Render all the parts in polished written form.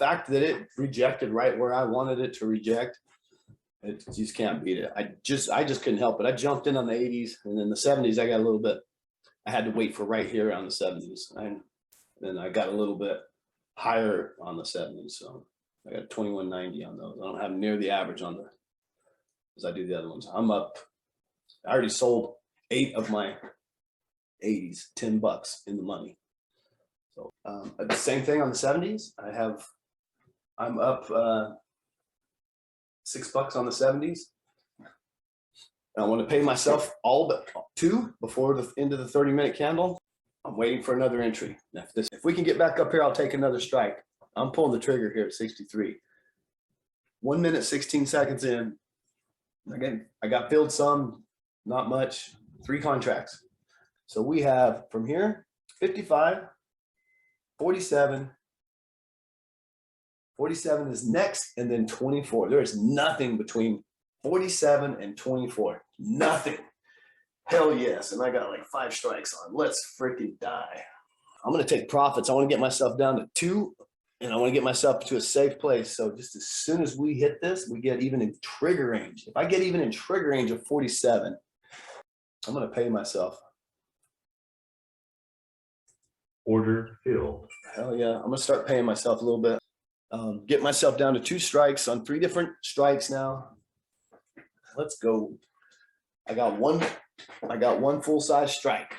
fact that it rejected right where I wanted it to reject, it just can't beat it. I just couldn't help it. I jumped in on the 80s, and then the 70s, I got a little bit, I had to wait for right here on the 70s. And then I got a little bit higher on the 70s. So I got 2190 on those. I don't have near the average on the, as I do the other ones. I'm up, I already sold 8 of my 80s, $10 in the money. So the same thing on the 70s. I'm up $6 on the 70s. And I want to pay myself all but 2 before the end of the 30-minute candle. I'm waiting for another entry. If we can get back up here, I'll take another strike. I'm pulling the trigger here at 63. 1 minute, 16 seconds in. Again, I got filled some, not much, 3 contracts. So we have from here, 55, 47. 47 is next, and then 24. There is nothing between 47 and 24. Nothing. Hell yes. And I got like 5 strikes on. Let's freaking die. I'm going to take profits. I want to get myself down to 2, and I want to get myself to a safe place. So just as soon as we hit this, we get even in trigger range. If I get even in trigger range of 47, I'm going to pay myself. Order filled. Hell yeah. I'm going to start paying myself a little bit. Get myself down to 2 strikes on 3 different strikes now. Let's go. I got one full-size strike.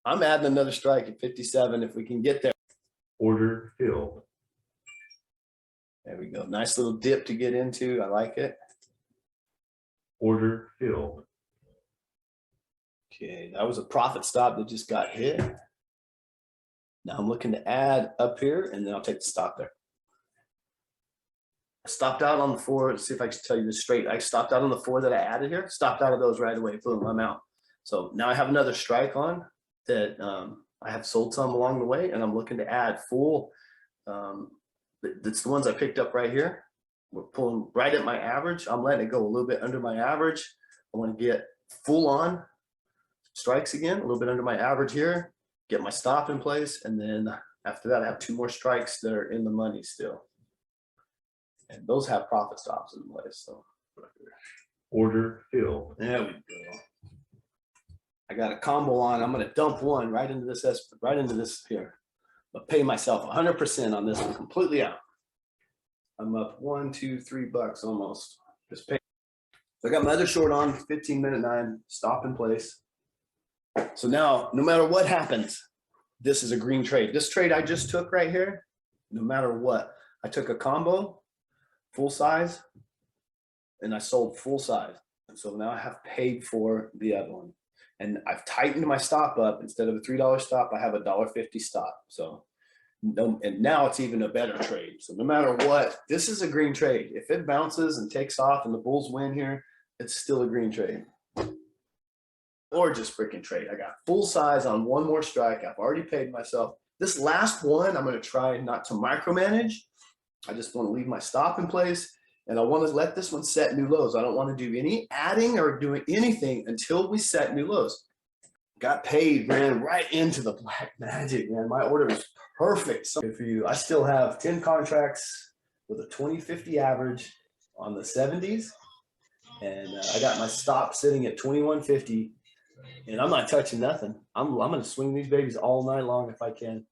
I'm adding another strike at 57 if we can get there. Order filled. There we go. Nice little dip to get into. I like it. Order filled. Okay, that was a profit stop that just got hit. Now I'm looking to add up here, and then I'll take the stop there. I stopped out on the 4. Let's see if I can tell you this straight. I stopped out on the 4 that I added here. Stopped out of those right away. Boom, I'm out. So now I have another strike on that I have sold some along the way, and I'm looking to add full. That's the ones I picked up right here. We're pulling right at my average. I'm letting it go a little bit under my average. I want to get full on strikes again, a little bit under my average here. Get my stop in place, and then after that I have 2 more strikes that are in the money still, and those have profit stops in place. So Order filled. there we go. I got a combo on. I'm going to dump one right into this here, but pay myself 100% on this one, completely out. I'm up $1, $2, $3 almost. Just pay. So I got my other short on, 15-minute 9, stop in place. So now, no matter what happens, this is a green trade. This trade I just took right here, no matter what, I took a combo, full size, and I sold full size. And so now I have paid for the other one. And I've tightened my stop up. Instead of a $3 stop, I have a $1.50 stop. So, and now it's even a better trade. So no matter what, this is a green trade. If it bounces and takes off and the bulls win here, it's still a green trade. Or just freaking trade. I got full size on 1 more strike. I've already paid myself. This last one, I'm going to try not to micromanage. I just want to leave my stop in place, and I want to let this one set new lows. I don't want to do any adding or doing anything until we set new lows. Got paid, ran right into the black magic, man. My order was perfect. So good for you. I still have 10 contracts with a 2050 average on the 70s, and I got my stop sitting at 2150. And I'm not touching nothing. I'm going to swing these babies all night long if I can.